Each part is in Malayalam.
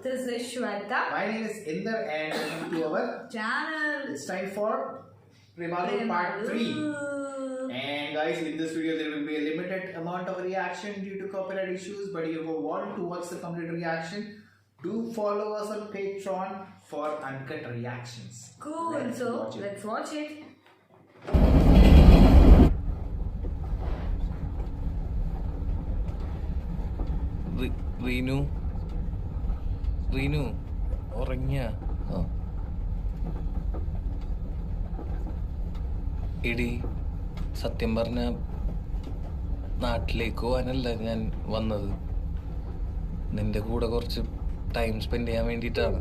This is Shweta. My name is Inder and welcome to our Channel. It's time for Premalu Part 3. And guys, in this video there will be a limited amount of reaction due to copyright issues. But if you want to watch the complete reaction, do follow us on Patreon for uncut reactions. Cool. Let's watch it. Reenu ഉറങ്ങിയ എടി സത്യം പറഞ്ഞ നാട്ടിലേക്ക് പോകാനല്ല ഞാൻ വന്നത്, നിന്റെ കൂടെ കുറച്ച് ടൈം സ്പെൻഡ് ചെയ്യാൻ വേണ്ടിയിട്ടാണ്.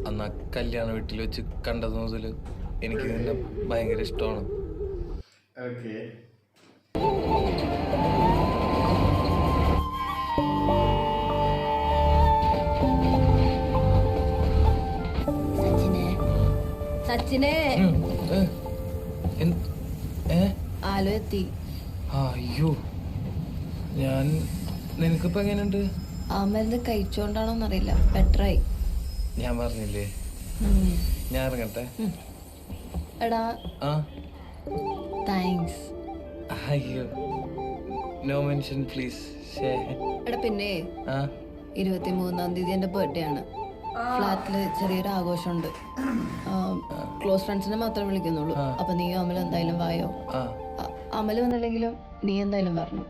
അന്ന് ആ കല്യാണ വീട്ടിൽ വെച്ച് കണ്ടത് മുതൽ എനിക്ക് നിന്നെ ഭയങ്കര ഇഷ്ടമാണ്. Okay. സച്ചിനെ ആലോ എത്തി. അയ്യോ, ഞാൻ നിനക്കിപ്പോ എങ്ങനെയുണ്ട്? ആ മരുന്ന് കഴിച്ചോണ്ടാണോന്നറിയില്ല, ബെറ്ററായി. ഞാൻ പറഞ്ഞില്ലേ, ഞാൻ ഇറങ്ങട്ടെ. എടാ ആ താങ്ക്സ്. അയ്യോ, നോ മെൻഷൻ പ്ലീസ്. എടാ പിന്നെ 23-ാം തീയതി എന്റെ ബർത്ത്ഡേ ആണ്. ഫ്ലാറ്റില് ചെറിയൊരു ആഘോഷമുണ്ട്. ക്ലോസ് ഫ്രണ്ട്സിനെ മാത്രമേ വിളിക്കുന്നുള്ളൂ. അപ്പൊ നീ അമൽ എന്തായാലും വായോ. അമൽ വന്നില്ലെങ്കിലും നീ എന്തായാലും പറഞ്ഞു.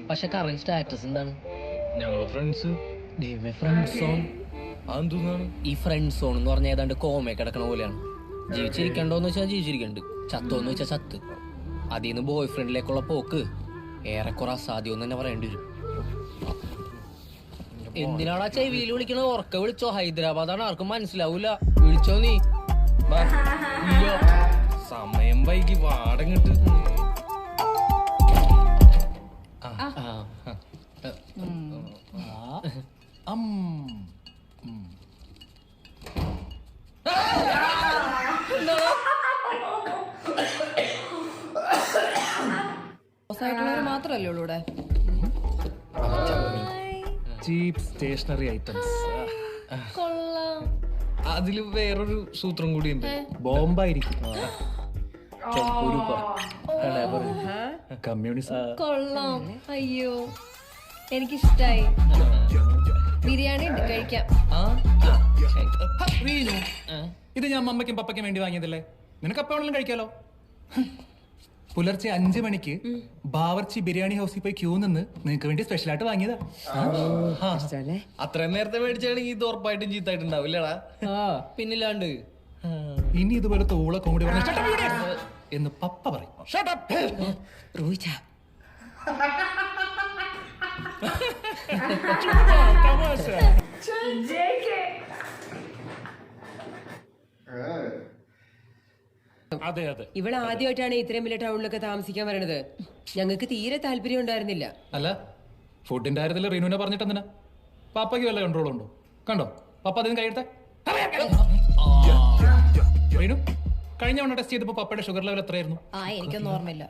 പക്ഷെ കറന്റ് സ്റ്റാറ്റസ് എന്താണ്? ഞങ്ങള് ഫ്രണ്ട്സ്. അതെന്താണ് ഈ ഫ്രണ്ട് സോൺ എന്ന് പറഞ്ഞാൽ ഏതാണ്ട് കോമയെ കിടക്കണ പോലെയാണ്. ജീവിച്ചിരിക്കണ്ടോന്ന് വെച്ചാൽ ജീവിച്ചിരിക്കണ്ട്, ചത്തോന്ന് വെച്ചാൽ ചത്ത്. അതിൽ നിന്ന് ബോയ് ഫ്രണ്ടിലേക്കുള്ള പോക്ക് ഏറെക്കുറെ അസാധ്യം തന്നെ പറയേണ്ടി വരും. എന്തിനാടാ ചെവിയിൽ വിളിക്കണത്? ഉറക്കെ വിളിച്ചോ, ഹൈദരാബാദാണ്, ആർക്കും മനസ്സിലാവൂല. വിളിച്ചോ നീ. സമയം വൈകി വാടങ്ങിട്ട്. മാത്രല്ലേ ഉള്ളൂ ഇവിടെ. ചീപ്പ് സ്റ്റേഷനറി ഐറ്റംസ്. അതില് വേറൊരു സൂത്രം കൂടി ഉണ്ട്, ബോംബായിരിക്കും. കമ്മ്യൂണിസം. കൊള്ളാം. അയ്യോ എനിക്കിഷ്ടായി. ബിരിയാണി ഉണ്ട്, കഴിക്കാം. ഇത് ഞാൻ അമ്മയ്ക്കും പപ്പയ്ക്കും വേണ്ടി വാങ്ങിയതല്ലേ, നിനക്ക് അപ്പാണെങ്കിലും കഴിക്കാലോ. പുലർച്ചെ 5 മണിക്ക് ബാവർച്ചി ബിരിയാണി ഹൗസിൽ പോയി ക്യൂ നിന്ന് നിനക്ക് വേണ്ടി സ്പെഷ്യലായിട്ട് വാങ്ങിയതാ. അത്രയും നേരത്തെ മേടിച്ചാണെങ്കിൽ ഇത് ഉറപ്പായിട്ടും ചീത്തായിട്ടുണ്ടാവില്ലടാ. പിന്നില്ലാണ്ട്. ഇനി ഇതുപോലെ തോള കോമഡി എന്ന് പപ്പ പറയും. അതെ അതെ, ഇവിടെ ആദ്യമായിട്ടാണ് ഇത്രയും വലിയ ടൗണിലൊക്കെ താമസിക്കാൻ വരണത്. ഞങ്ങൾക്ക് തീരെ താല്പര്യം ഉണ്ടായിരുന്നില്ല. അല്ല, ഫുഡിന്റെ കാര്യത്തിൽ റീനുവിനെ പറഞ്ഞിട്ട് എന്തിനാ? പപ്പയ്ക്ക് വല്ല കൺട്രോൾ ഉണ്ടോ? കണ്ടോ പപ്പ അതിന് കൈയെടുത്തേ. റീനു, കഴിഞ്ഞ തവണ ടെസ്റ്റ് ചെയ്തപ്പോ പപ്പയുടെ ഷുഗർ ലെവൽ എത്രയായിരുന്നു? എനിക്കൊന്നും ഓർമ്മയില്ല.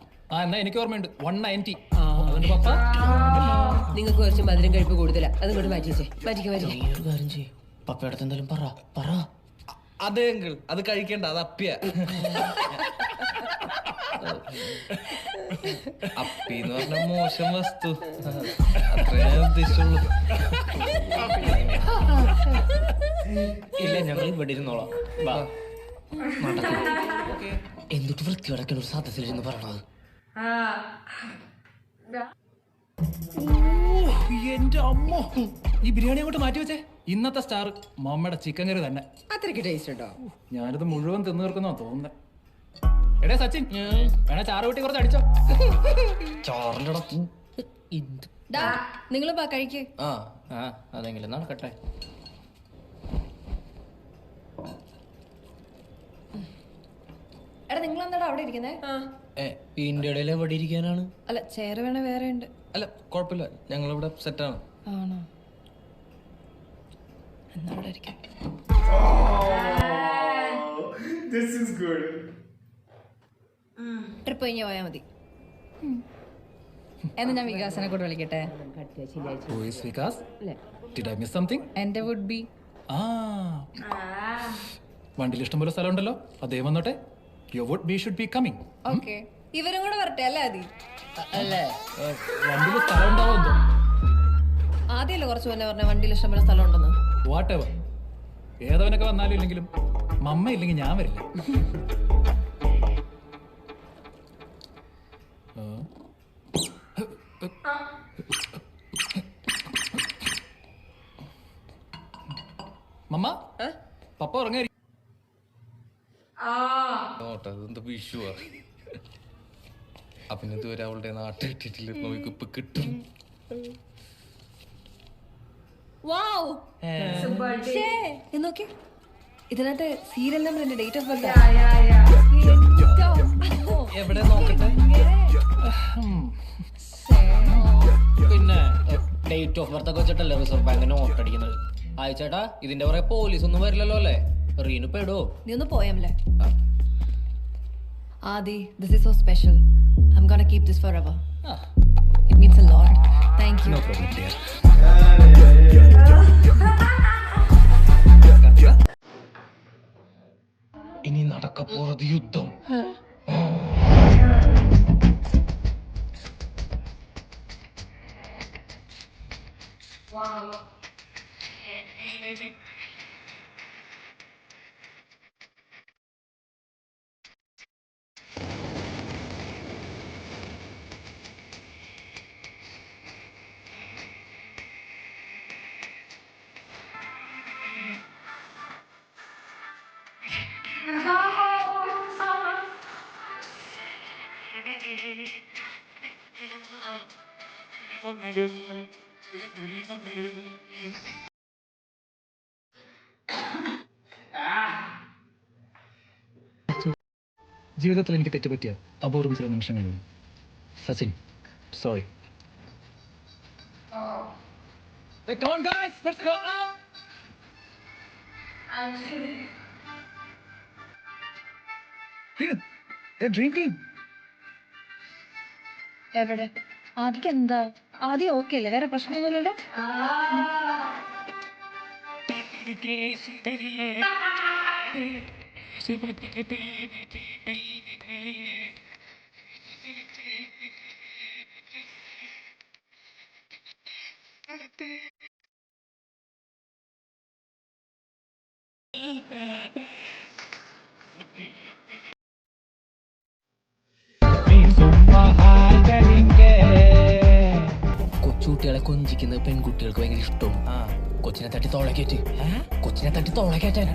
എന്നാ എനിക്ക് ഓർമ്മയുണ്ട്, 190. പപ്പ നിങ്ങൾക്ക് കുറച്ച് മധുരം കഴിപ്പ് കൂടുതലാ, അതുകൊണ്ട് മാറ്റിച്ചേ. ഒരു കാര്യം ചെയ്യും, പപ്പയുടെ എന്തായാലും പറ. അതെ അങ്കിൾ, അത് കഴിക്കണ്ട, അത് അപ്പിയ. അപ്പി എന്ന് പറഞ്ഞ മോശം വസ്തു, അത്രേ ഞാൻ ഉദ്ദേശിച്ചുള്ളൂ. ഇല്ല, ഞങ്ങൾ ഇവിടെ ഇരുന്നോളാം. എന്തിട്ട് വൃത്തിയോടൊക്കെ ഒരു സദസ്സിലിരുന്ന് പറയണത്. എന്റെ അമ്മോ, ഈ ബിരിയാണി അങ്ങോട്ട് മാറ്റി വെച്ചേ. ഇന്നത്തെ സ്റ്റാർ മമ്മയുടെ ചിക്കൻ കറി തന്നെ. അത്രയ്ക്ക് ടേസ്റ്റ് ഉണ്ടോ? ഞാനിത് മുഴുവൻ തിന്നു തീർക്കുന്നോ തോന്നുന്നത്. എടേ സച്ചിൻ, വേണേ ചാറ് കൂട്ടി കുറച്ച് അടിച്ചോ. ചോറിലടത്തും നിങ്ങൾ കഴിക്കേ. ആ അതെങ്കിലും നടക്കട്ടെ. എടാ നിങ്ങൾ എന്താടാ അവിടെ ഇരിക്കുന്നേ? ഇതിന്റെ ഇടയിൽ എവിടെ ഇരിക്കാനാണ്? അല്ല ചെയർ വേണേ വേറെ ഉണ്ട്. അല്ല കുഴപ്പമില്ല, ഞങ്ങളിവിടെ സെറ്റാണ്. ആണോ? എന്നാ അവിടെ ഇരിക്കാം. This is good. ട്രിപ്പ് കഴിഞ്ഞ് പോയാൽ മതി. എന്ന് ഞാൻ വികാസനെ കൂടെ വിളിക്കട്ടെ. Who is Vikas? Did I miss something? എന്റെ വുഡ് ബി. വണ്ടിയിൽ ഇഷ്ടംപോലെ സ്ഥലം ഉണ്ടല്ലോ, അദ്ദേഹം വന്നോട്ടെ. Your would be should be coming. Okay, ഇവരും കൂടെ വരട്ടെ അല്ലേ? ആദി അല്ലേ വണ്ടിയിൽ സ്ഥലം ഉണ്ടാവുമെന്തോ. ആദ്യമല്ലേ കുറച്ച് മുന്നേ പറഞ്ഞ വണ്ടിയിൽ ഇഷ്ടംപോലെ സ്ഥലം ഉണ്ടെന്ന്. വാട്ട് എവർ, ഏതവനൊക്കെ വന്നാലും ഇല്ലെങ്കിലും മമ്മ ഇല്ലെങ്കിൽ ഞാൻ വരില്ല. മമ്മ, പപ്പ ഉറങ്ങായിരിക്കും. അതെന്താ വിഷുവാ? അപ്പം ഇതുവരെ അവളുടെ നാട്ടിൽ ഇട്ടിട്ടില്ല, നോക്കി ഇപ്പൊ കിട്ടും. നോക്കി, ഇതിനകത്ത് സീരിയൽ നമ്പർ എന്റെ ഡേറ്റ് ഓഫ് ബർത്ത്. എവിടെ നോക്കട്ടെ? പിന്നെ ഡേറ്റ് ഓഫ് ബർത്ത് ഒക്കെ വെച്ചിട്ടല്ലേ റിസർവ് ബാങ്കിന് നോട്ട് അടിക്കുന്നത്. ആയിച്ചേട്ടാ, ഇതിന്റെ പുറകെ പോലീസ് ഒന്നും വരില്ലല്ലോ അല്ലേ? റീനു പെടോ? നീ ഒന്ന് പോയല്ലേ. Aadi, this is so special. I am gonna keep this forever. It means a lot. Thank you. No problem, dear. ഇനി നടക്കപ്പോറത് യുദ്ധം. ജീവിതത്തിൽ എനിക്ക് തെറ്റുപറ്റിയ അപൂർവം ചില നിമിഷങ്ങളുണ്ട്. Sachin, sorry. Come on guys, let's go now. They're drinking. എവിടെ? ആദിക്ക് എന്താ? ആദ്യം ഓക്കെ അല്ലേ? വേറെ പ്രശ്നമൊന്നുമില്ലല്ലോ? കൊച്ചുകുട്ടികളെ കൊഞ്ചിക്കുന്നത് പെൺകുട്ടികൾക്ക് ഭയങ്കര ഇഷ്ടമാണ്. കൊച്ചിനെ തട്ടി തോളക്കേറ്റ്, കൊച്ചിനെ തട്ടി തോളക്കേറ്റാൻ.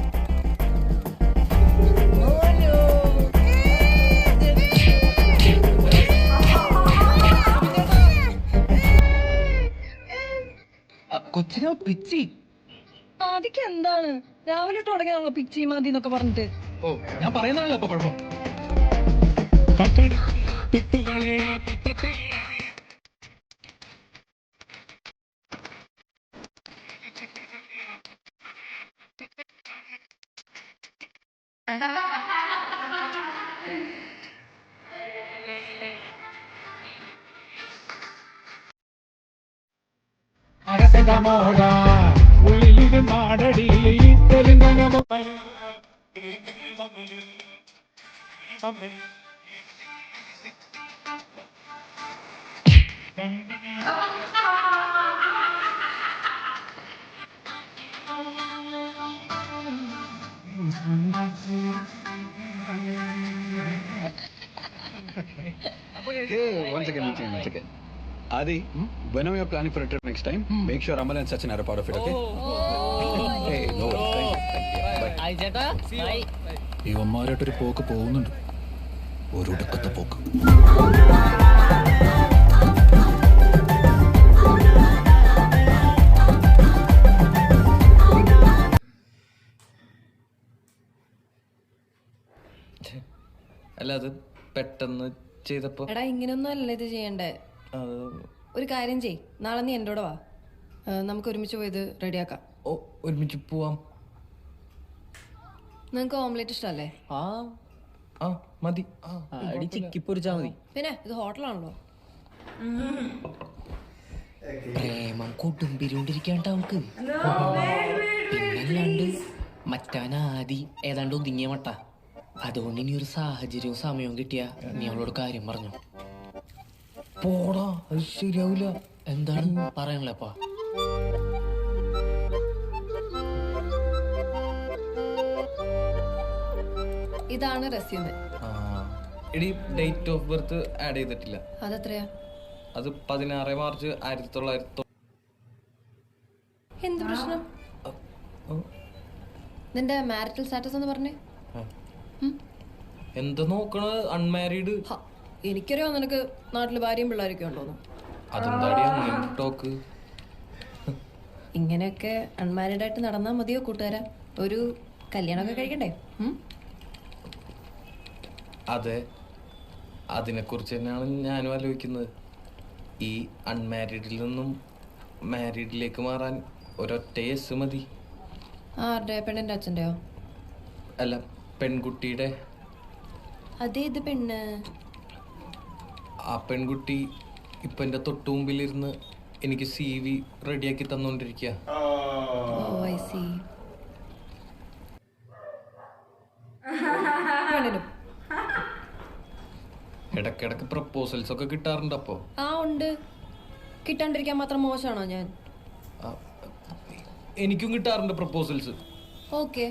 കൊച്ചിനെ പിച്ചി. ആദിക്ക് എന്താണ് രാവിലെ തുടങ്ങിയാണല്ലോ പിച്ചി മതി എന്നൊക്കെ പറഞ്ഞിട്ട്? ഓ, ഞാൻ പറയുന്നതാണല്ലോ അപ്പൊ കുഴപ്പം. Once again. Adi, whenever you're planning for a trip next time, make sure Amal and Sachin are a part of it, okay? Hey, no worries. Thank you. Bye. Hi ചേട്ടാ ബൈ. ഇവന്മാരായിട്ടൊരു പോക്ക് പോകുന്നുണ്ട്, ഒരു ഒടുക്കത്തെ പോക്ക്. അല്ല അത് പെട്ടെന്ന് ചെയ്തപ്പോ എടാ ഇങ്ങനെയൊന്നും അല്ല ഇത് ചെയ്യണ്ടേ. അത് ഒരു കാര്യം ചെയ്, നാളെ നീ എൻ്റെ കൂടെ വാ, നമുക്ക് ഒരുമിച്ച് പോയത് റെഡിയാക്കാം. ഓ ഒരുമിച്ച് പോവാം. നിങ്ങൾക്ക് ഓംലെറ്റ് ഇഷ്ടമല്ലേ? ആ ആ മതി. അടി ചിക്കി പൊരിച്ചാ മതി. പിന്നെ ഇത് ഹോട്ടലാണല്ലോ. പ്രേമം കൊടുമ്പിരിക്കൊണ്ടിരിക്കാണ്ട് അവൾക്ക്. പിന്നല്ലാണ്ട് മറ്റവൻ ആദി ഏതാണ്ട് ഒതുങ്ങിയ മട്ട. അതുകൊണ്ട് ഇനി ഒരു സാഹചര്യവും സമയവും കിട്ടിയ നീ അവളോട് കാര്യം പറഞ്ഞു. പോടാ, അത് ശരിയാവില്ല. എന്താണ് പറയാനുള്ളപ്പാ? ഇതാണ് റെസ്യൂമെ. എടി ഡേറ്റ് ഓഫ് ബർത്ത് ആഡ് ചെയ്തിട്ടില്ല. അതെത്രയാ? അത് 16 മാർച്ച് 1900. എന്ത് പ്രശ്നം? നിന്റെ മാരിറ്റൽ സ്റ്റാറ്റസ് എന്ന് പറഞ്ഞേ. എന്താ നോക്കണത്? അൺമാരീഡ്. എനിക്കറിയാം നിനക്ക് നാട്ടില് ഭാര്യയും പിള്ളേരൊക്കെ ഉണ്ടോന്ന്. അതെന്താടി അങ്ങനെ ടോക്ക്? ഇങ്ങനെയൊക്കെ അൺമാരീഡ് ആയിട്ട് നടന്നാ മതിയോ കൂട്ടുകാരാ? ഒരു കല്യാണമൊക്കെ കഴിക്കണ്ടേ? അതെ, അതിനെക്കുറിച്ച് തന്നെയാണ് ഞാനും ആലോചിക്കുന്നത്. ഈ അൺമാരീഡിൽ നിന്നും മാരീഡിലേക്ക് മാറാൻ ഒരൊറ്റ യെസ് മതി. ആരുടെ? പെണ്ണിന്റെ അച്ഛൻ്റെയോ? അല്ല, പെൺകുട്ടിയുടെ. അതേ ഇത് പെണ്ണ്. ആ പെൺകുട്ടി ഇപ്പം എൻ്റെ തൊട്ടു മുമ്പിലിരുന്ന് എനിക്ക് CV റെഡിയാക്കി തന്നുകൊണ്ടിരിക്കുക. ഓ ഐ സി. പെണ്ണിനും ഇടയ്ക്കിടയ്ക്ക് പ്രപ്പോസൽസ് ഒക്കെ കിട്ടാറുണ്ട്. അപ്പോൾ ആ ഉണ്ട്. കിട്ടാണ്ടിരിക്കാൻ മാത്രം മോശമാണോ ഞാൻ? എനിക്കും കിട്ടാറുണ്ട് പ്രപ്പോസൽസ്. ഓക്കെ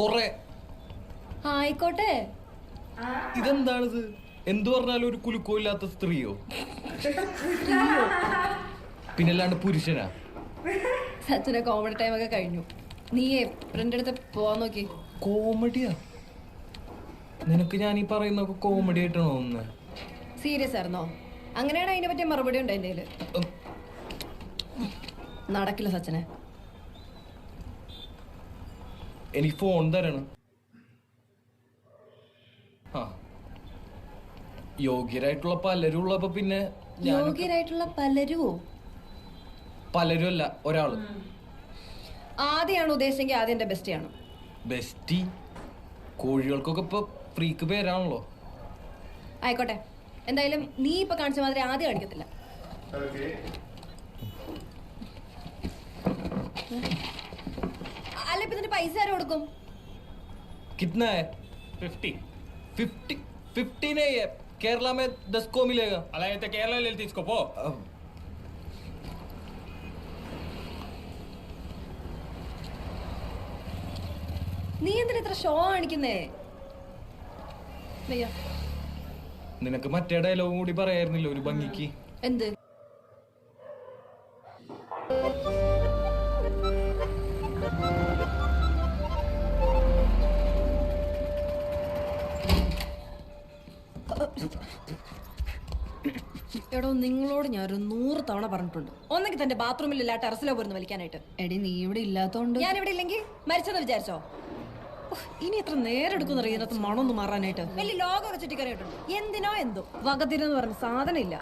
കൊറേ. ആയിക്കോട്ടെ. ഇതെന്താണിത്? എന്തു പറഞ്ഞാലും ഒരു കുലുക്കോ ഇല്ലാത്ത സ്ത്രീയോ? പിന്നല്ലാണ്ട് പുരുഷനാ? സച്ചിനെ കോമഡി ടൈം ഒക്കെ കഴിഞ്ഞു. നീ ഫ്രണ്ട് അടുത്ത് പോവാൻ നോക്കി. കോമഡിയാ? നിനക്ക് ഞാൻ ഈ പറയുന്നൊക്കെ കോമഡി ആയിട്ടാണോ തോന്നുന്നത്? സീരിയസ് ആയിരുന്നോ? അങ്ങനെയാണ് അതിനെ പറ്റിയ മറുപടി ഉണ്ട് എൻ്റെ കയ്യില്. നടക്കില്ല സച്ചിനെ. എനിക്ക് ഫോൺ തരണം. ആ, യോഗ്യരായിട്ടുള്ള പലരും ഉള്ളപ്പോ പിന്നെ യോഗ്യരായിട്ടുള്ള പലരുമോ? പലരും അല്ല, ഒരാള്. ആദ്യമാണ് ഉദ്ദേശിച്ചെങ്കിൽ ആദ്യം എൻ്റെ ബെസ്റ്റിയാണ്. ബെസ്റ്റി? കോഴികൾക്കൊക്കെ ഇപ്പൊ ഫ്രീക്ക് പേരാണല്ലോ. ആയിക്കോട്ടെ, എന്തായാലും നീ ഇപ്പൊ കാണിച്ച മാതിരി ആദ്യം കാണിക്കത്തില്ല. അല്ല ഇപ്പൊ ഇതിന്റെ പൈസ ആരും കൊടുക്കും? कितना है? 50. 50 नहीं है, केरला में 10 को मिलेगा. అలా అయితే కేరళలో వెళ్ళి తీసుకోపో. നീ എന്തിനാ ഇത്ര ഷോ കാണിക്കുന്നേ? നിനക്ക് മറ്റേ ഡയലോഗും കൂടി പറയായിരുന്നില്ല ഒരു ഭംഗിക്ക്? എന്ത്? എടോ, നിങ്ങളോട് ഞാൻ ഒരു 100 തവണ പറഞ്ഞിട്ടുണ്ട്, ഒന്നെങ്കിൽ തന്റെ ബാത്റൂമിലില്ല ടെറസിലോ പോരുന്ന് വലിക്കാനായിട്ട്. എടി നീ ഇവിടെ ഇല്ലാത്തോണ്ട്. ഞാൻ ഇവിടെ ഇല്ലെങ്കിൽ മരിച്ചെന്ന് വിചാരിച്ചോ? ഇനി എത്ര നേരം എടുക്കും അറിയാം ഇതിനകത്ത് മണമൊന്ന് മാറാനായിട്ട്. വലിയ ലോകമൊക്കെ ചുറ്റിക്കറിയിട്ടുണ്ട്. എന്തിനോ എന്തോ വകതിരെന്ന് പറഞ്ഞ സാധനം ഇല്ല.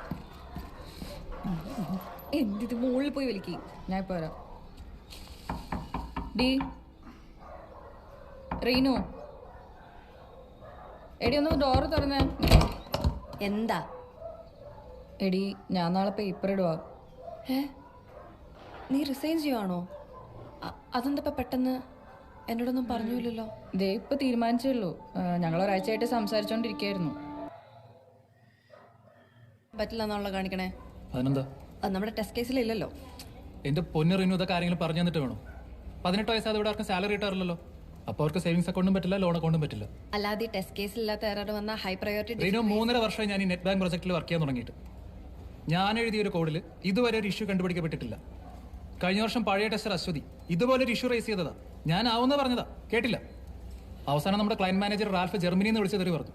എന്തിത് മുകളിൽ പോയി വലിക്കും. ഞാൻ ഇപ്പൊ വരാം. ഡി റീനു, എടി ഒന്ന് ഡോറ് തുറന്നേ. എന്താ? എടി ഞാൻ നാളെ പേപ്പർ ഇടുവാ. നീ റിസൈൻ ചെയ്യുവാണോ? അതെന്താ പെട്ടെന്ന്? എന്നോടൊന്നും പറഞ്ഞില്ലല്ലോ. ദേ ഇപ്പൊ തീരുമാനിച്ചുള്ളൂ. ഞങ്ങൾ ഒരാഴ്ചയായിട്ട് സംസാരിച്ചോണ്ടിരിക്കായിരുന്നു. പറ്റില്ല എന്നുള്ള കാണിക്കണേ. അതിനെന്താ? അത് നമ്മുടെ ടെസ്റ്റ് കേസിലില്ലല്ലോ. എന്റെ പൊന്നു റിനു, ഇതൊക്കെ കാര്യങ്ങൾ പറഞ്ഞു തന്നിട്ട് വേണം. 18 വയസ്സായത് ഇവിടെ ആർക്കും സാലറി കിട്ടാറില്ലല്ലോ. അപ്പൊ അവർക്ക് സേവിങ്സ് അക്കൗണ്ടും പറ്റില്ല, ലോൺ അക്കൗണ്ടും പറ്റില്ല. അല്ലാതെ ടെസ്റ്റ് കേസിലില്ലാത്ത ആരോട് വന്ന ഹൈ പ്രയോറിറ്റി. റിനു, 3.5 വർഷമായി ഞാൻ ഈ നെറ്റ് ബാങ്ക് പ്രൊജക്റ്റിൽ വർക്ക് ചെയ്യാൻ തുടങ്ങിയിട്ട്. ഞാൻ എഴുതിയ ഒരു കോഡിൽ ഇതുവരെ ഒരു ഇഷ്യൂ കണ്ടുപിടിക്കപ്പെട്ടിട്ടില്ല. കഴിഞ്ഞ വർഷം പഴയ ടെസ്റ്റർ അശ്വതി ഇതുപോലൊരു ഇഷ്യൂ റേസ് ചെയ്തതാ. ഞാൻ ആവുന്ന പറഞ്ഞതാ, കേട്ടില്ല. അവസാനം നമ്മുടെ ക്ലയന്റ് മാനേജർ റാൽഫ് ജർമ്മനിയിൽ നിന്ന് വിളിച്ചു തെറി പറഞ്ഞു.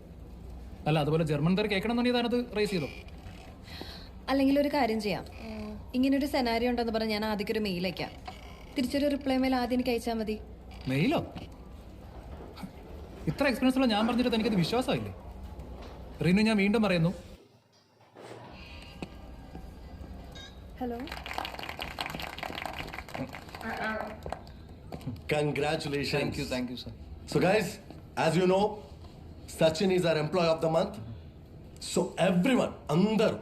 അല്ല, അതുപോലെ ജർമ്മൻ തെറി കേൾക്കണമെന്നുണ്ടെങ്കിൽ താനത് റേസ് ചെയ്തോ. അല്ലെങ്കിൽ ഒരു കാര്യം ചെയ്യാം, ഇങ്ങനൊരു സെനാരിയോ ഉണ്ടെന്ന് പറഞ്ഞ് ഞാൻ ആദ്യം ഒരു മെയിൽ അയക്കാം. തിരിച്ചൊരു റിപ്ലൈ മെയിൽ ആദ്യം എനിക്ക് അയച്ചാൽ മതി. മെയിലോ? ഇത്ര എക്സ്പീരിയൻസ് ഉള്ള ഞാൻ പറഞ്ഞിട്ട് എനിക്കത് വിശ്വാസമായില്ലേ? റീനു, ഞാൻ വീണ്ടും പറയുന്നു. Hello. Congratulations. Thank you, sir. So guys, as you know, Sachin is our employee of the month. So everyone, andar,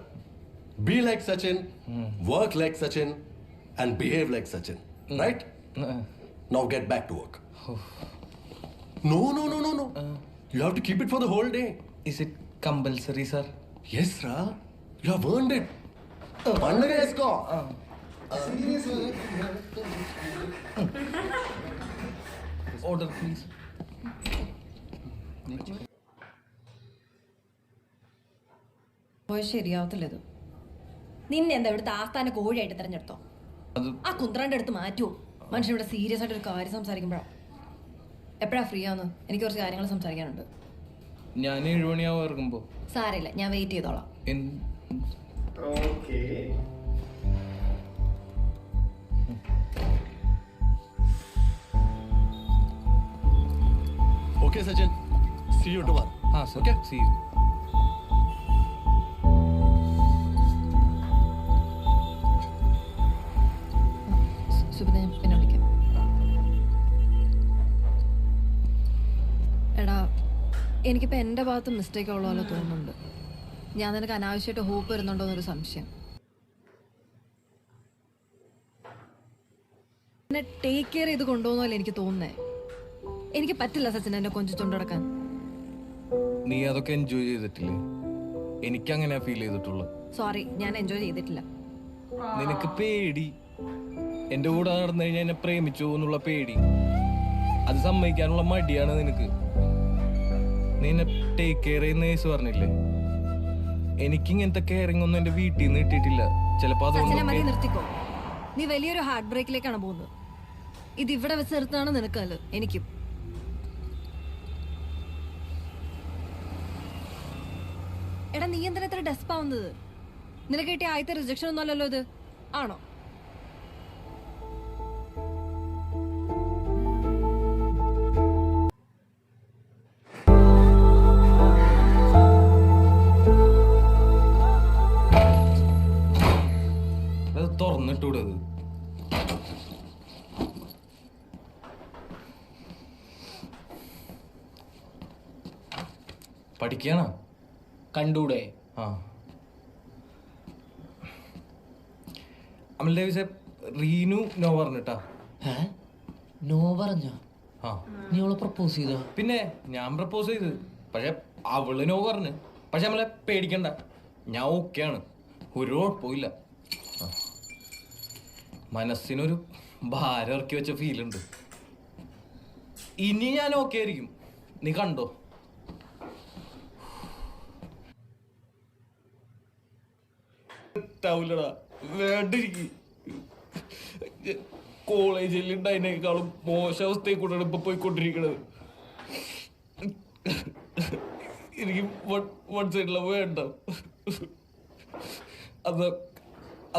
be like Sachin, work like Sachin, and behave like Sachin. Right? Now get back to work. No. You have to keep it for the whole day. Is it compulsory, sir? Yes, Ra. You have earned it. Pandage isko. Order, please. പോയി ശരിയാവത്തില്ല ഇത്. നിന്നെ എന്താ ഇവിടുത്തെ ആസ്ഥാന കോഴിയായിട്ട് തിരഞ്ഞെടുത്തോ? ആ കുന്ത്രാന്റെ അടുത്ത് മാറ്റുമോ? മനുഷ്യൻ ഇവിടെ സീരിയസ് ആയിട്ട് ഒരു കാര്യം സംസാരിക്കുമ്പോഴാണ്. എപ്പോഴാ ഫ്രീ ആവുന്നു? എനിക്ക് കുറച്ച് കാര്യങ്ങൾ സംസാരിക്കാനുണ്ട്. ഞാൻ 7 മണിയാവും ഇറങ്ങുമ്പോ. സാരമില്ല, ഞാൻ വെയിറ്റ് ചെയ്തോളാം. Okay, Sachin. See you tomorrow. Sir. Okay. See you. സുബിനെ പിന്നെ വിളിക്കാം. എടാ, എനിക്കിപ്പോൾ എൻ്റെ ഭാഗത്ത് മിസ്റ്റേക്ക് ഉള്ള പോലെ തോന്നുന്നുണ്ട്. ഞാൻ നിനക്ക് അനാവശ്യമായിട്ട് ഹോപ്പ് വരുന്നുണ്ടോ എന്നൊരു സംശയം. എന്നെ ടേക്ക് കെയർ ചെയ്ത് കൊണ്ടുപോകുന്നല്ലേ എനിക്ക് തോന്നുന്നേ. എനിക്ക് പറ്റില്ല സച്ചിൻ എന്നെ കൊഞ്ചിച്ചോണ്ട് നടക്കാൻ. നീ അതൊക്കെ എൻജോയ് ചെയ്തിട്ടില്ലേ? എനിക്കങ്ങനെ ഫീൽ ചെയ്തിട്ടുള്ളൂ. സോറി, ഞാൻ എൻജോയ് ചെയ്തിട്ടില്ല. നിനക്ക് പേടി, എന്റെ കൂടെ നടന്നു കഴിഞ്ഞാൽ എന്നെ പ്രേമിച്ചു എന്നുള്ള പേടി, അത് സമ്മതിക്കാനുള്ള മടിയാണ് നിനക്ക്. നീ എന്നെ ടേക്ക് കെയർ ചെയ്യുന്ന കേസ് പറഞ്ഞില്ലേ? എനിക്കിങ്ങനത്തെ കെയറിംഗ് ഒന്നും എന്റെ വീട്ടിൽ നിന്ന് കിട്ടിയിട്ടില്ല. ചിലപ്പോ മതി, നിർത്തിക്കോ. നീ വലിയൊരു ഹാർട്ട് ബ്രേക്കിലേക്കാണ് പോകുന്നത്. ഇത് ഇവിടെ വെച്ച് നിർത്താനാണ് നിനക്കല്ല എനിക്കും. എടാ, നീ എന്തിനാ ഇത്ര ഡെസ്പ് ആവുന്നത്? നിനക്ക് കിട്ടിയ ആദ്യത്തെ റിജക്ഷൻ ഒന്നും അല്ലല്ലോ ഇത്, ആണോ? അത് തുറന്നിട്ടൂടെ? പഠിക്കാണോ? കണ്ടൂടെ? അമൽ ഡേവിസെ, റീനു നോ പറഞ്ഞിട്ടാ. നോ പറഞ്ഞ? നീ അവളെ പ്രപ്പോസ് ചെയ്തോ? പിന്നെ ഞാൻ പ്രപ്പോസ് ചെയ്ത്, പക്ഷെ അവള് നോ പറഞ്ഞു. പക്ഷെ നമ്മളെ പേടിക്കണ്ട, ഞാൻ ഓക്കെയാണ്, ഒരു കുഴപ്പമില്ല. മനസ്സിനൊരു ഭാരം ഇറക്കി വെച്ച ഫീലുണ്ട്. ഇനി ഞാൻ ഓക്കെ ആയിരിക്കും, നീ കണ്ടോ. വേണ്ടിരിക്കും. കോളേജിൽ ഉണ്ടായതിനേക്കാളും മോശം അവസ്ഥയിൽ കൂടെയാണ് ഇപ്പൊ പോയിക്കൊണ്ടിരിക്കണത്. എനിക്ക് വൺ സൈഡില വേണ്ട.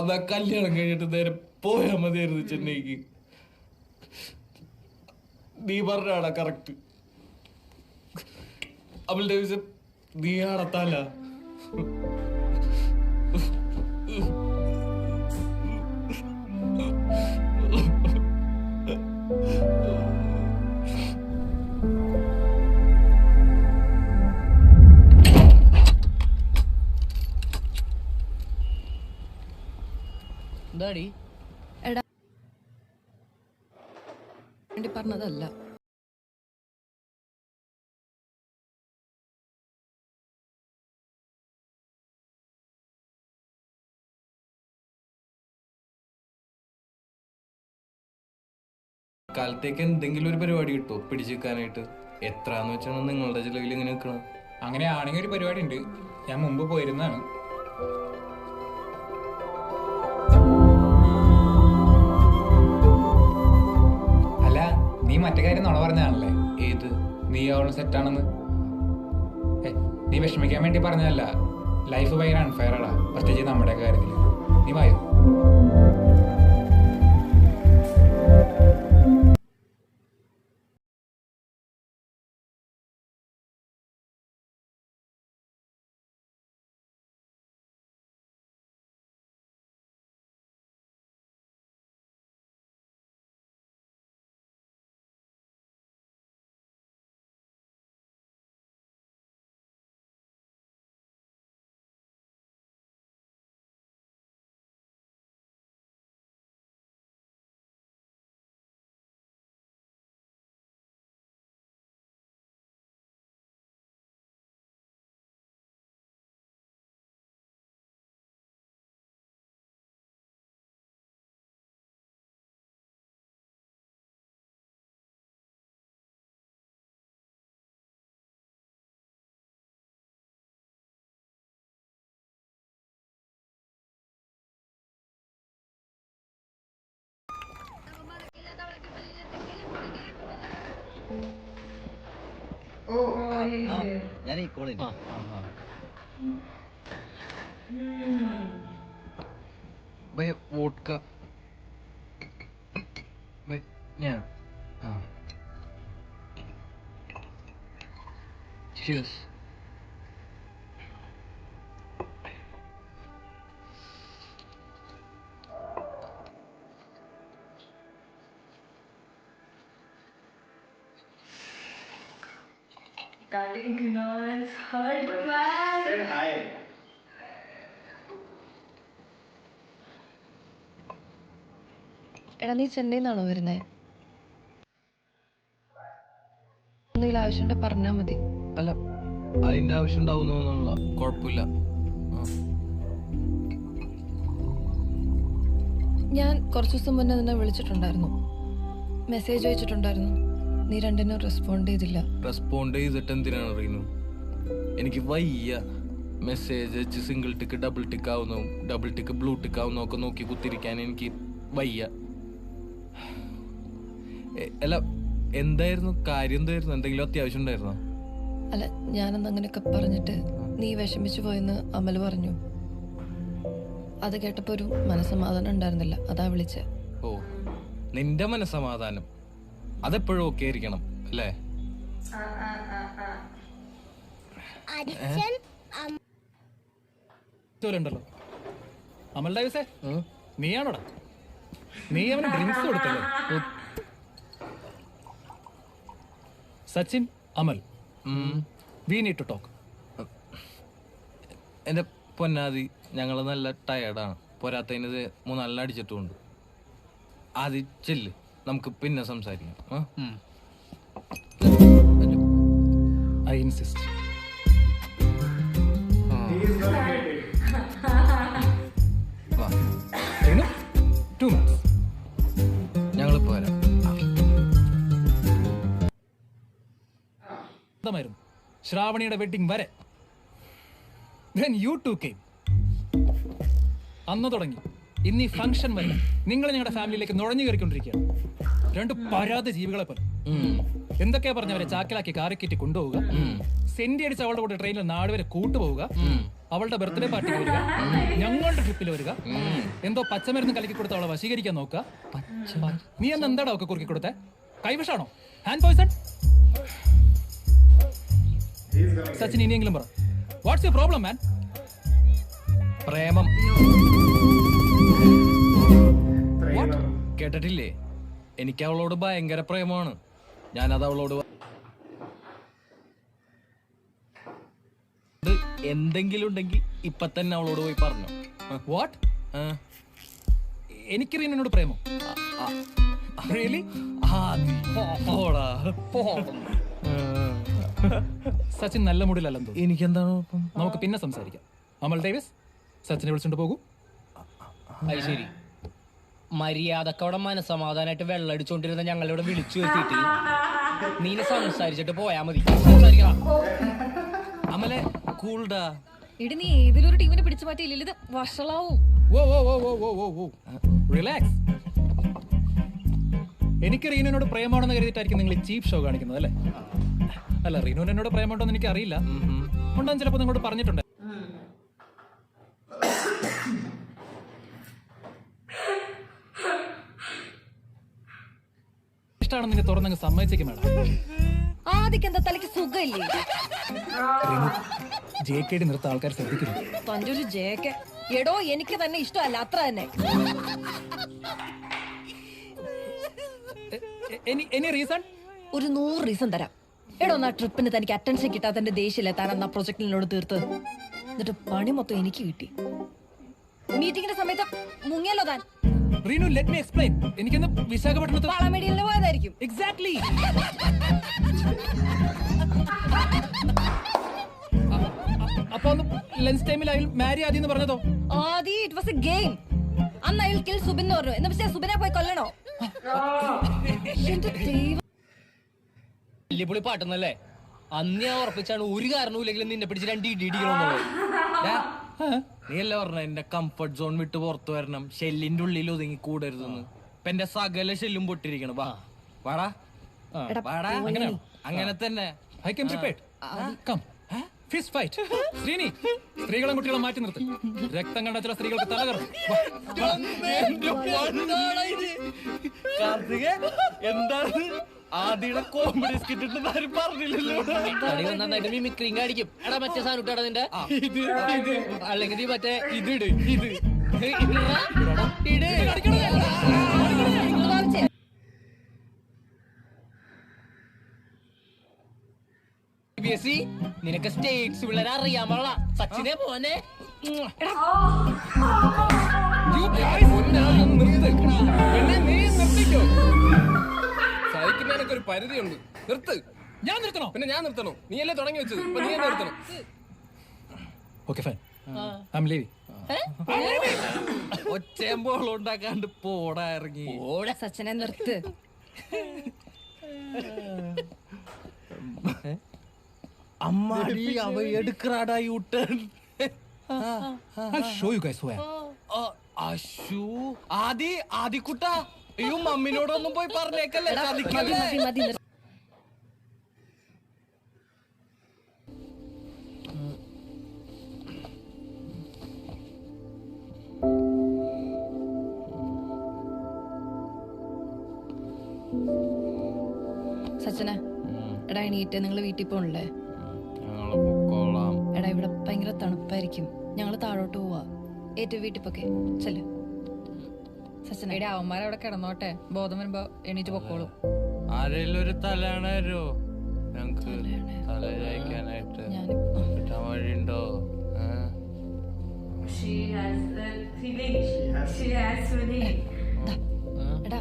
അതാ കല്യാണം കഴിഞ്ഞിട്ട് നേരെ പോയാ മതിയായിരുന്നു ചെന്നൈക്ക്. നീ പറഞ്ഞാടാ കറക്റ്റ്. അമൽ ഡേവിസ്, നീ അടത്താല. എന്താടി? എടാ, പറഞ്ഞതല്ല. കാലത്തേക്ക് എന്തെങ്കിലും ഒരു പരിപാടി കിട്ടുമോ പിടിച്ചു വെക്കാനായിട്ട്? എത്രാന്ന് വെച്ചാണ് നിങ്ങളുടെ ചിലവിൽ ഇങ്ങനെ നിൽക്കണം? അങ്ങനെയാണെങ്കിൽ ഒരു പരിപാടി ഉണ്ട്, ഞാൻ മുമ്പ് പോയിരുന്നാണ്. നുണ പറഞ്ഞാണല്ലേ ഏത്? നീ അവൾ സെറ്റാണെന്ന്. നീ വിഷമിക്കാൻ വേണ്ടി പറഞ്ഞതല്ല. ലൈഫ് ഭയങ്കര അൺഫെയർ ആടാ, പ്രത്യേകിച്ച് നമ്മുടെ കാര്യത്തിൽ. നീ വായോ. ഞാൻ ഈ കോളിന് ഭയ വോഡ്ക ഞാൻ Cheers. Darling, you know it's hurt, man. Say hi. എടാ നീ ചെന്നൈയിൽ നിന്നാണോ വരുന്നത്? എന്തെങ്കിലും ആവശ്യമുണ്ടെ പറഞ്ഞാൽ മതി. അല്ല, അതിന്റെ ആവശ്യം ഉണ്ടാവുന്നുള്ള കുഴപ്പമില്ല. ഞാൻ കുറച്ച് ദിവസം മുന്നേ നിന്നെ വിളിച്ചിട്ടുണ്ടായിരുന്നു, മെസ്സേജ് അയച്ചിട്ടുണ്ടായിരുന്നു. നീ രണ്ടിനും റെസ്പോണ്ട് ചെയ്തില്ല. റെസ്പോണ്ട് ചെയ്തിട്ട് എന്തിനാണ് അറിയുന്നു? എനിക്ക് വയ്യ. മെസ്സേജ് അയച്ച് സിംഗിൾ ടിക്ക് ഡബിൾ ടിക്ക് ആവുന്നു, ഡബിൾ ടിക്ക് ബ്ലൂ ടിക്ക് ആവുന്നു ഒക്കെ നോക്കി കുത്തിരിക്കാൻ എനിക്ക് വയ്യ. അല്ല, എന്തായിരുന്നു കാര്യം? എന്തായിരുന്നു? എന്തെങ്കിലും അത്യാവശ്യം ഉണ്ടായിരുന്നോ? അല്ല, ഞാനന്ന് അങ്ങനെയൊക്കെ പറഞ്ഞിട്ട് നീ വിഷമിച്ചു പോയെന്ന് അമൽ പറഞ്ഞു. അത് കേട്ടപ്പോൾ ഒരു മനസ്സമാധാനം ഉണ്ടായിരുന്നില്ല, അതാ വിളിച്ചേ. ഓ, നിന്റെ മനസ്സമാധാനം അതെപ്പോഴും ഒക്കെ ആയിരിക്കണം അല്ലേ? ഉണ്ടല്ലോ അമൽ ഡേവിസേ, നീയാണോടാ? നീ അവന് ഡ്രിങ്ക്സ് കൊടുത്തല്ലേ? Sachin, Amal, we need to talk. എൻ്റെ പൊന്നാദി, ഞങ്ങൾ നല്ല ടയർഡാണ്. പോരാത്തതിന് 3-4 അടിച്ചിട്ടുമുണ്ട്. ആദ്യം ചെല്ല്, നമുക്ക് പിന്നെ സംസാരിക്കാം. I insist. വാ, 2 minutes. ഞങ്ങളിപ്പോ വരാം. ശ്രാവണിയുടെ വെഡിങ് വരെ. Then you two came. അന്ന് തുടങ്ങി ഇന്ന് ഈ ഫംഗ്ഷൻ വരെ നിങ്ങൾ ഞങ്ങളുടെ ഫാമിലിയിലേക്ക് നുഴഞ്ഞു കയറിക്കൊണ്ടിരിക്കുകയാണ്. 2 പരാതി ജീവികളെ പോലെ. എന്തൊക്കെയാ പറഞ്ഞവരെ ചാക്കിലാക്കി കാറിക്കേറ്റി കൊണ്ടുപോവുക, സെന്റി അടിച്ച് അവളുടെ കൂടെ ട്രെയിനിൽ നാട് വരെ കൂട്ടുപോവുക, അവളുടെ ബർത്ത്ഡേ പാർട്ടിക്ക് വരിക, ഞങ്ങളുടെ ട്രിപ്പിൽ വരിക, എന്തോ പച്ചമരുന്ന് കലക്കി കൊടുത്ത് അവളെ വശീകരിക്കാൻ നോക്കുക. നീ എന്ന് എന്താടാ ഒക്കെ കുറുക്കി കൊടുത്തേ? കൈവിഷാണോ? Hand poison? സച്ചിൻ, ഇനിയെങ്കിലും പറ, വാട്ട്സ് യുവർ പ്രോബ്ലം മാൻ? പ്രേമം. കേട്ടിട്ടില്ലേ? എനിക്ക് അവളോട് ഭയങ്കര പ്രേമമാണ്. ഞാനത് അവളോട് എന്തെങ്കിലും ഉണ്ടെങ്കിൽ ഇപ്പൊ തന്നെ അവളോട് പോയി പറഞ്ഞു. വാട്ട്? എനിക്കറിയാം എന്നോട് പ്രേമം. Really? സച്ചിൻ നല്ല മൂഡിലല്ലെന്ന് തോന്നുന്നു. എനിക്കെന്താണ്? നമുക്ക് പിന്നെ സംസാരിക്കാം. അമൽ ഡേവിസ്, സച്ചിനെ വിളിച്ചോണ്ട് പോകൂ. അത് ശരി. മര്യാദക്കവിടെ മനസ്സമാധാനായിട്ട് വെള്ളം അടിച്ചോണ്ടിരുന്ന ഞങ്ങളിവിടെ വിളിച്ചു വരുത്തിയിട്ട് നീനെ സംസാരിച്ചിട്ട് പോയാ മതി. അമലെ, കൂൾഡാ. ഇടി, നീ ഏതിലൊരു ടീമിനെ പിടിച്ചു മാറ്റിയില്ല, ഇത് വഷളാവും. റിലാക്സ്. എനിക്ക് റീനുവിനോട് പ്രേമാണെന്ന് കരുതിയിട്ടായിരിക്കും നിങ്ങൾ ചീപ്പ് ഷോ കാണിക്കുന്നത് അല്ലേ? അല്ല, റീനുവിന് എന്നോട് പ്രേമുണ്ടോന്ന് എനിക്ക് അറിയില്ല. ഉണ്ടെന്ന് ചിലപ്പോൾ നിങ്ങളോട് പറഞ്ഞിട്ടുണ്ട്. ഇഷ്ടമാണെന്ന് നിങ്ങൾ തുറന്നങ്ങ് സമ്മതിച്ചേക്കും മേഡം. ആദ്യം തലയ്ക്ക് സുഖമില്ലേ? JKD നിർത്ത ആൾക്കാർ ശ്രദ്ധിക്കുന്നു. തന്റെ ഒരു JK എടോ, എനിക്ക് തന്നെ ഇഷ്ടമല്ല, അത്ര തന്നെ. Any reason? ഒരു 100 റീസൺ തരാം. എടോ, ആ ട്രിപ്പിന് തനിക്ക് അറ്റൻഷൻ കിട്ടാത്തതിന്റെ ദേഷ്യമില്ല താൻ അന്ന് ആ പ്രൊജക്ടിനോട് തീർത്ത്. എന്നിട്ട് പണി മൊത്തം എനിക്ക് കിട്ടി. മീറ്റിംഗിന്റെ സമയത്ത് മുങ്ങിയല്ലോ താൻ. Reenu, let me explain. എനിക്കൊന്ന് വിശാഖപട്ടണത്ത് വളമേടിയിൽ പോയതായിരിക്കും. എക്സാക്ട്ലി. അപ്പൊ ലഞ്ച് ടൈമിൽ അയാൾ മാരി ആദി എന്ന് പറഞ്ഞതോ? ആദി, ഇറ്റ് വാസ് എ ഗെയിം. അന്ന് അയാൾ കിൽ സുബിൻ എന്ന് പറഞ്ഞു. എന്ന് പക്ഷേ സുബിനെ പോയി കൊല്ലണോ? വലിയപുളി പാട്ടുന്നല്ലേ? അന്ന് ഞാൻ ഉറപ്പിച്ചാണ് ഒരു കാരണവും ഇല്ലെങ്കിലും നിന്നെ പിടിച്ച് 2 ഇടി ഇടിക്കണമെന്നുള്ളത്. നീ അല്ലേ പറഞ്ഞ എന്റെ കംഫർട്ട് സോൺ വിട്ട് പുറത്തു വരണം, ഷെല്ലിന്റെ ഉള്ളിൽ ഒതുങ്ങി കൂടരുതെന്ന്. ഇപ്പൊ എന്റെ സകല ഷെല്ലും പൊട്ടിരിക്കണം. വാടാ വാടാ. അങ്ങനെ തന്നെ. I came prepared. Come fist fight. Sreeni, സ്ത്രീകളും കുട്ടികളും മാറ്റി നിർത്തും. രക്തം കണ്ട ചില സ്ത്രീകൾക്ക് തലകറും. എന്താണ് ആദ്യയുടെ കോമഡി സ്കിറ്റ് ആരും പറഞ്ഞില്ലല്ലോ. മിമിക്രിയും കാണിക്കും. എടാ മറ്റേ സാധനം ഇട്ടാ നിന്റെ അല്ലെങ്കിൽ മറ്റേ ഇതിട് ഇത് നിനക്ക് സ്റ്റേറ്റ്സ് പിള്ളേരെ അറിയാൻ പാടില്ല. സച്ചിനെ പോനെ നിർത്തിക്കോ. സഹിക്കുന്നതിനൊക്കെ ഒരു പരിധിയുണ്ട്. നിർത്ത്. ഞാൻ നിർത്തണോ? പിന്നെ ഞാൻ നിർത്തണോ? നീയല്ലേ തുടങ്ങി വെച്ചത്, ഇപ്പൊ നീ എന്നെ നിർത്തണം. Okay fine, I am leaving. ഒച്ചയമ്പോളം ഉണ്ടാക്കാണ്ട് പോടാ ഇറങ്ങി. ഓടെ സച്ചിനെ നിർത്ത്. അമ്മാടി അവ എടുക്കറാടാ യൂട്ടേൺ. ആദിക്കുട്ട, അയ്യോ മമ്മിനോടൊന്നും പോയി പറഞ്ഞേക്കല്ലേ. സച്ചനെ, എടാ എണീറ്റ്, നിങ്ങൾ വീട്ടിൽ പോണല്ലേ? എടാ ഇവിടെ ഭയങ്കര തണുപ്പായിരിക്കും, ഞങ്ങള് താഴോട്ട് പോവാ. ഏറ്റവും വീട്ടിൽ പോക്കെ ചെല്ലു. സച്ചനെ, എടാ അവന്മാരവിടെ കിടന്നോട്ടെ, ബോധം വരുമ്പോ എണീറ്റ് പൊക്കോളും. ആരെങ്കിലും ഒരു തലയാണോ ഞങ്ങക്ക് തല ചായ്ക്കാനായിട്ട് കിട്ടാൻ വഴിയുണ്ടോ? എടാ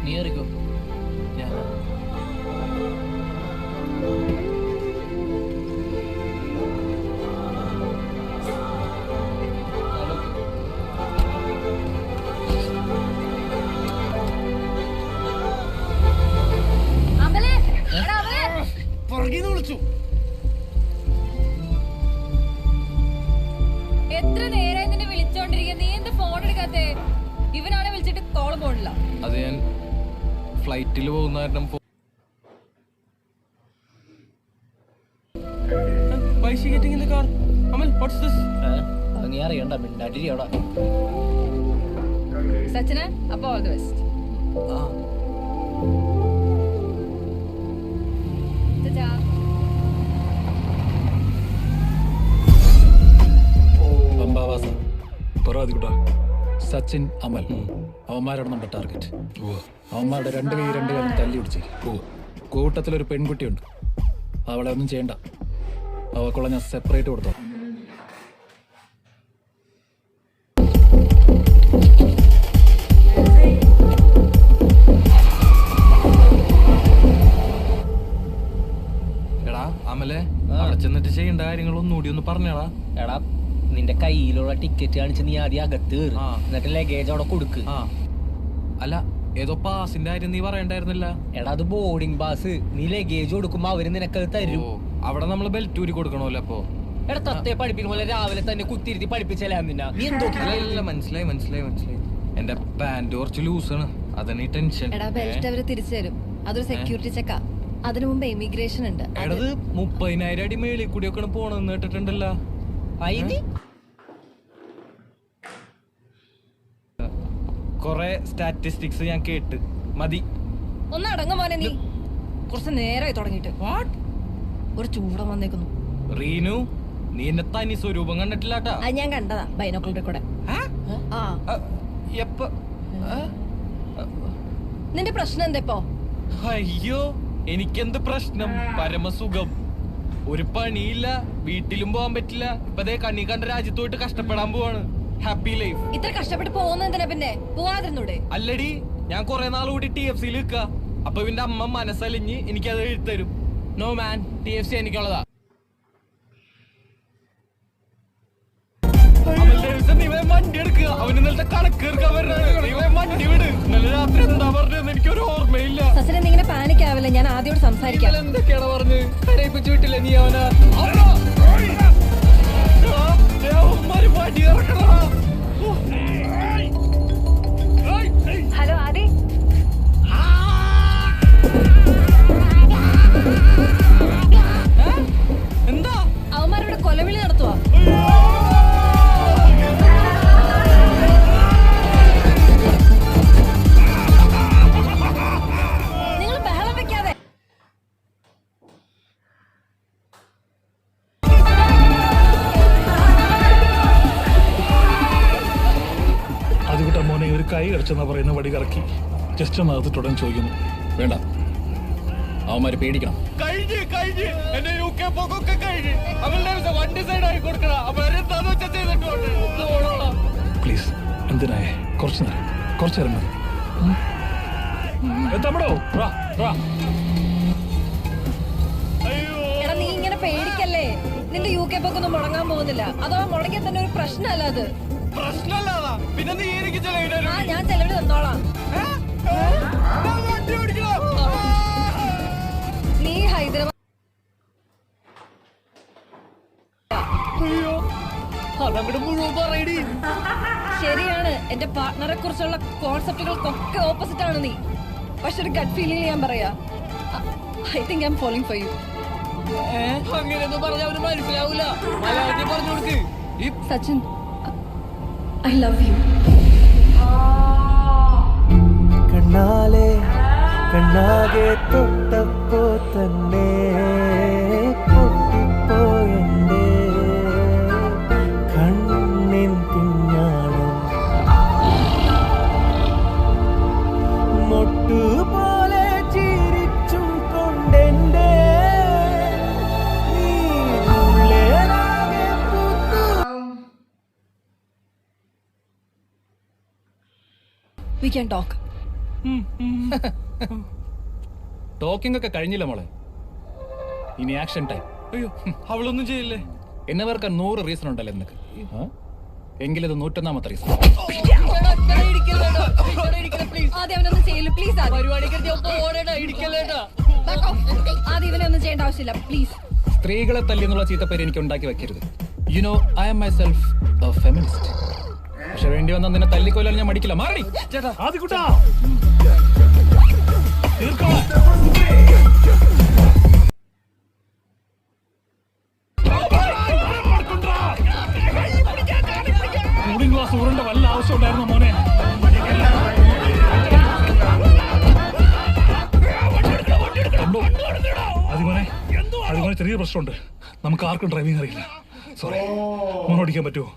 നീ അറിയിക്കോ. ഞാൻ വിളിച്ചു. എത്ര നേരായി നിന്നെ വിളിച്ചോണ്ടിരിക്കുക, നീ എന്ത് ഫോൺ എടുക്കാത്തെ? ഇവനാണെ വിളിച്ചിട്ട് കോള് പോണില്ല. അത് ഞാൻ ഫ്ലൈറ്റിൽ പോകുന്ന കാരണം നീ അറിയണ്ട, മിണ്ടാട്ടിരി അവിടെ. സച്ചിന്, അപ്പൊ ഓൾ ദി ബെസ്റ്റ്. സച്ചിൻ, അമൽ, അവന്മാരാണ് നമ്മുടെ ടാർഗറ്റ്. അവന്മാരുടെ 2 കൈ 2 കാലം തല്ലി പിടിച്ച് കൂട്ടത്തിലൊരു പെൺകുട്ടിയുണ്ട്. അവളെ ഒന്നും ചെയ്യണ്ട, അവക്കുള്ള ഞാൻ സെപ്പറേറ്റ് കൊടുത്തോ. എടാ അമലെ, അവിടെ ചെന്നിട്ട് ചെയ്യേണ്ട കാര്യങ്ങളൊന്നും കൂടി ഒന്ന് പറഞ്ഞടാ. എടാ നിന്റെ നിന്റെ കയ്യിലുള്ള ടിക്കറ്റ് കാണിച്ച് നീ ആദ്യം അകത്ത് കയറി എന്നിട്ട് ലഗേജ് അവിടെ കൊടുക്ക്. അല്ല ഏതോ പാസിന്റെ കാര്യം നീ പറയണ്ടായിരുന്നില്ല. എടാ അത് ബോർഡിംഗ് പാസ്. നീ ലഗേജ് കൊടുക്കുമ്പോ അവര് നിനക്കത് തരും. അവിടെ നമ്മൾ ബെൽറ്റ് ഊരി കൊടുക്കണമല്ലോ. അപ്പൊ എടാ തത്തെ പഠിപ്പിക്കുന്ന പോലെ രാവിലെ തന്നെ കുത്തിരുത്തി പഠിപ്പിച്ചല്ലേ നിന്നാ നീ എന്തോ. മനസ്സിലായി. എന്റെ പാന്റ് കുറച്ച് ലൂസാണ്, അതാണ് ഈ ടെൻഷൻ. എടാ ബെൽറ്റ് അവര് തിരിച്ചു തരും. അതൊരു സെക്യൂരിറ്റി ചെക്കാ. അതിനു മുമ്പ് ഇമിഗ്രേഷൻ ഉണ്ട്. എടത് 30,000 അടി മേളിൽ കൂടിയൊക്കെ പോണെന്ന് കേട്ടിട്ടുണ്ടല്ലോ. കൊറേ സ്റ്റാറ്റിസ്റ്റിക്സ് ഞാൻ കേട്ട്. മതി ഒന്ന് അടങ്ങ മോനെ, നീ കുറച്ച് നേരമായി തുടങ്ങിയിട്ട്. ഒരു ചൂടം വന്നേക്കുന്നു. റീനു, നീ എന്നെ തനി സ്വരൂപം കണ്ടിട്ടില്ലാട്ടാ. അത് ഞാൻ കണ്ടതാ ബൈനോക്കുലറിൽ കൂടെ. നിന്റെ പ്രശ്നം എന്താ ഇപ്പോ? അയ്യോ, എനിക്കെന്ത് പ്രശ്നം? പരമസുഖം. ഒരു പണിയില്ല, വീട്ടിലും പോകാൻ പറ്റില്ല. ഇപ്പതേ കണ്ണി കണ്ട രാജ്യത്ത് പോയിട്ട് കഷ്ടപ്പെടാൻ പോവാണ്. Happy life. ഇത്ര കഷ്ടപ്പെട്ട് പോകുന്ന എന്തിനാ പിന്നെ? പോവാതിരുന്നൂടെ? അല്ലടി, ഞാൻ കുറെ നാൾ കൂടി TFC-യിൽ നിൽക്കുക. അപ്പൊ ഇവന്റെ അമ്മ മനസ്സലിഞ്ഞ് എനിക്കത് എഴുത്തരും. നോ മാൻ, TFC എനിക്കുള്ളതാ. വണ്ടി എടുക്കുക, അവന് ഇന്നലത്തെ കണക്ക് തീർക്കാൻ വരണം. വണ്ടി വിട്. ഇന്നലെ രാത്രി എന്താ പറഞ്ഞതെന്ന് എനിക്കൊരു ഓർമ്മയില്ല. സസനെ ഇങ്ങനെ പാനിക് ആവില്ല, ഞാൻ ആദ്യോട് സംസാരിക്കാം. എന്തൊക്കെയാണ് പറഞ്ഞ് കരയിപ്പിച്ചു വിട്ടില്ല നീ അവനാ. വടി ഇറക്കണ. ഹലോ ആദി. എന്താ അവന്മാരുടെ കൊലവിളി നടത്തുവാ. നിങ്ങൾ ബഹളം വെക്കാതെ. അതുകൂട്ട മോനെ ഒരു കൈ കടിച്ചെന്നാ പറയുന്ന വടി കറക്കി ജസ്റ്റ് ഒന്ന് അകത്തിട്ടുടൻ ചോദിക്കുന്നു. വേണ്ട, അവന്മാര് പേടിക്കണം. കഴിഞ്ഞ് എന്റെ UK പോക്കൊക്കെ കഴിഞ്ഞ് അവളുടെ വണ്ടി സൈഡായി കൊടുക്കണ. അവരെന്താന്ന് വെച്ചാ ചെയ്തിട്ടുണ്ട്. പ്ലീസ്, എന്തിനായേ? കുറച്ചു നേരം മതി. തമിഴോ എടാ നീ ഇങ്ങനെ പേടിക്കല്ലേ. നിന്റെ UK പോക്കൊന്നും മുടങ്ങാൻ പോകുന്നില്ല. അഥവാ മുടങ്ങിയാൽ തന്നെ ഒരു പ്രശ്നമല്ല അത്. പ്രശ്നമല്ലാതാ പിന്നെ നീ എനിക്ക് ചെലവിടാ. ഞാൻ ചെലവിട് തന്നോളാം. നീ ഹൈദരാബാദ് അതങ്ങോട്ട് മുഴുവൻ പറയടി. ശരിയാണ്, എന്റെ പാർട്ട്ണറെ കുറിച്ചുള്ള കോൺസെപ്റ്റുകൾക്കൊക്കെ ഓപ്പോസിറ്റ് ആണ് നീ. പക്ഷെ ഒരു ഗട്ട് ഫീലിംഗ് ഞാൻ പറയാ, I think I am falling for you. അങ്ങനെയൊന്നും പറഞ്ഞ അവന് മനസ്സിലാവൂല. മലയാളത്തിൽ പറഞ്ഞു കൊടുക്ക്. Sachin, I love you. കണ്ണാകെ തൊട്ടപ്പോ തന്നെ പൊട്ടിപ്പോയെന്റെ കണ്ണിൻ പിഞ്ഞാണം മൊട്ടുപോലെ ചിരിച്ചും കൊണ്ടെന്റെ We can talk. ടോക്കിംഗ് ഒക്കെ കഴിഞ്ഞില്ല മോളെ, ഇനി ആക്ഷൻ ടൈം. അയ്യോ, അവളൊന്നും ചെയ്യില്ലേ? എന്നെ വേർക്ക 100 റീസൺ ഉണ്ടല്ലോ നിനക്ക്. എങ്കിലത് 101ാമത്തെ റീസൺ. ആദ്യം അവനൊന്നും ചെയ്യില്ല പ്ലീസ്. ആദ്യം ഇവനൊന്നും ചെയ്യേണ്ട ആവശ്യമില്ല പ്ലീസ്. സ്ത്രീകളെ തല്ലിയെന്നുള്ള ചീത്തപ്പേര് എനിക്ക് ഉണ്ടാക്കി വെക്കരുത്. You know I am myself a feminist. പക്ഷെ വേണ്ടി വന്നാൽ നിന്നെ തല്ലിക്കൊല്ലാൻ ഞാൻ മടിക്കില്ല. മാറടി ആദികുട്ടാ. കൂളിംഗ് ഗ്ലാസ് ഊരേണ്ട വല്ല ആവശ്യം ഉണ്ടായിരുന്നു മോനെ? അതുപോലെ ചെറിയ പ്രശ്നമുണ്ട്. നമുക്ക് ആർക്കും ഡ്രൈവിംഗ് അറിയില്ല. സോറി, മോൻ ഓടിക്കാൻ പറ്റുമോ?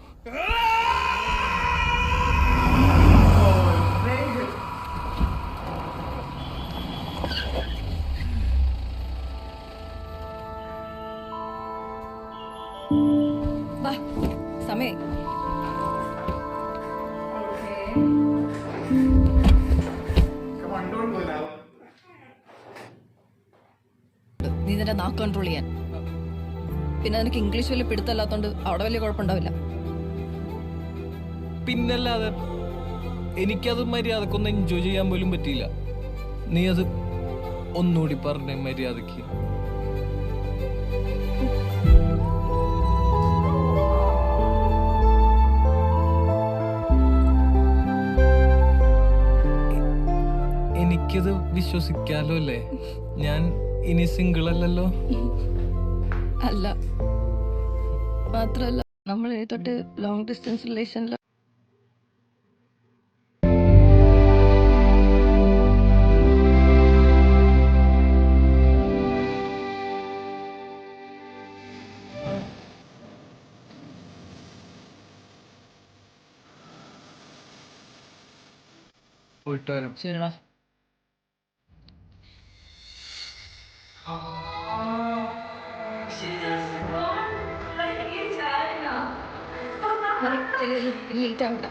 സമയം നീ നിന്റെ നാക്ക് കൺട്രോൾ ചെയ്യാൻ. പിന്നെ നിനക്ക് ഇംഗ്ലീഷ് വലിയ പിടുത്തല്ലാത്തോണ്ട് അവിടെ വലിയ കുഴപ്പമുണ്ടാവില്ല. പിന്നല്ലാതെ എനിക്കത് മര്യാദക്കൊന്നും എൻജോയ് ചെയ്യാൻ പോലും പറ്റിയില്ല. നീ അത് ഒന്നുകൂടി പറഞ്ഞ മര്യാദക്ക്. എനിക്കത് വിശ്വസിക്കാലോ അല്ലേ? ഞാൻ ഇനി സിംഗിൾ അല്ലല്ലോ. അല്ല, മാത്രല്ല നമ്മൾ തൊട്ട് ലോങ് ഡിസ്റ്റൻസ് റിലേഷനിൽ പോയിട്ട് വരാം. ശരിടാ. ലേറ്റ് ആവണ്ട.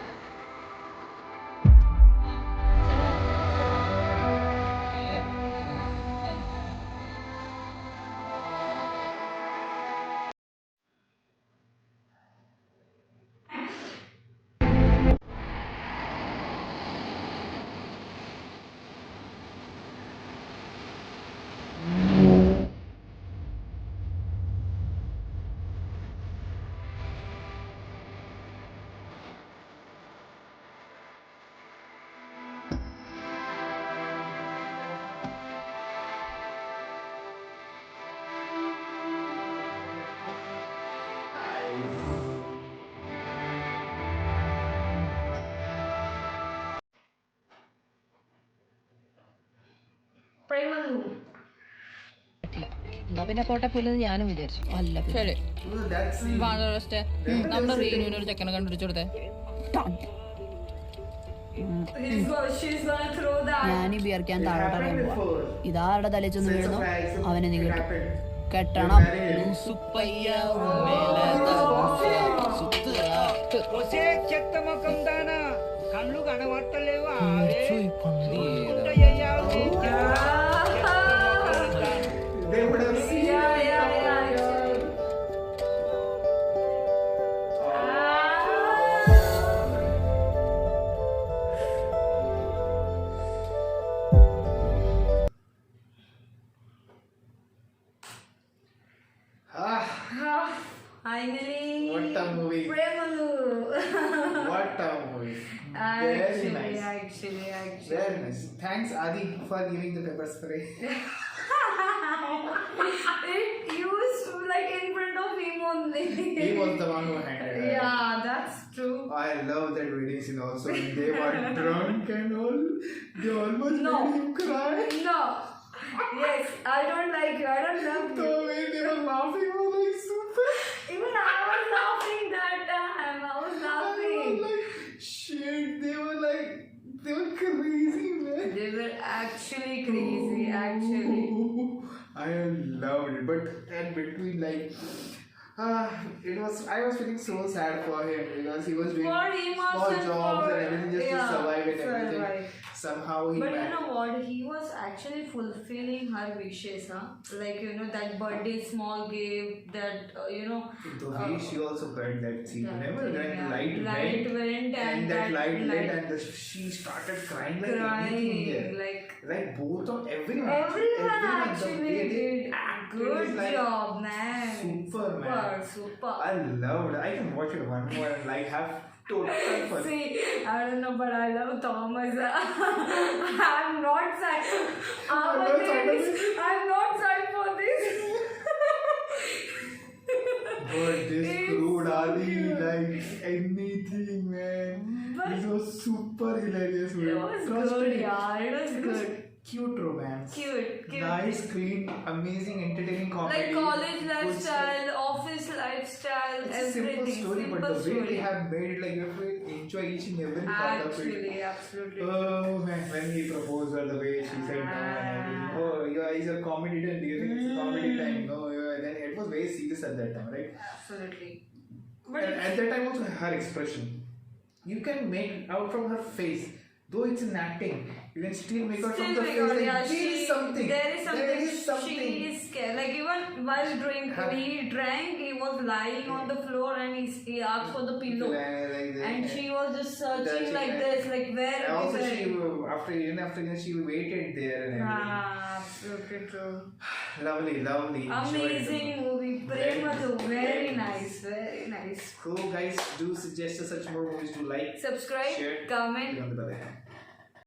എന്നാ പിന്നെ പോട്ടെ പോലെ ഞാനും വിചാരിച്ചു. അല്ല ശരി, നമ്മുടെ റീനുവിന് ഒരു ചെക്കനെ കണ്ടുപിടിച്ചു കൊടുത്തേ. ഞാനീ ബിയർക്കാൻ താഴോട്ട് അറിയുമ്പോ ഇതാരുടെ തലച്ചൊന്ന് വീഴുന്നു അവനെ നീ കെട്ടണം. కళ్ళు కనబట్టలేవా? They would have seen. Finally. What a movie. Premalu. What a movie. Very nice. Actually. Very nice. Thanks, Adi, for giving the pepper spray. It used like in front of him only. He was the one who handled it. Yeah, that's true. I love that wedding scene also. When they were drunk and all, they almost made him cry. No. Yes, I don't like you. I don't love you. The way they were laughing was like super. Even I was laughing that time. I was laughing. I was like, shit. They were crazy, man. They were actually crazy, actually. I loved it, but in between, like, I was feeling so sad for him because he was doing For him small also jobs for- and everything just to survive and everything. Somehow he But you managed. know what? He was actually fulfilling her wishes, huh? Like, that birthday small gift, that, The way she also cried that scene. Remember when the light went and that light lit and she started crying like anything there. Like both of everyone actually the way they did. acted Good is like job, man. Super, man. Super. I loved it. I can watch it one more and like have total fun. See, I don't know, but I love Thomas. I'm not sad. I'm not sad for this. But this crude Ali, like anything, man. This was super hilarious. It was good, yeah. It was good. Cute romance. Cute. Nice, clean, amazing, entertaining comedy. Like college Good lifestyle, office lifestyle, It's a everything. simple story, but the way they have made it, like you have to enjoy each and every part of it. Absolutely. Oh man, when he proposed her, the way she said no and everything. Oh, is a comedy time. Do you think it's a comedy time? No, then it was very serious at that time, right? Absolutely. But at that time also her expression, you can make out from her face. Though it's an acting, you can still make out from the face. Like, there is something. There is something. She is scared. Like even while he drank, he was lying on the floor and he asked for the pillow. Like that. And she was just searching like this, like where And it also is. after she waited there and everything. Absolutely true. Lovely. Enjoyed Amazing the movie. Very Premadu. good. Very nice. Very nice. So guys, do suggest us such more movies to like, Subscribe, share, comment. click on the bell icon.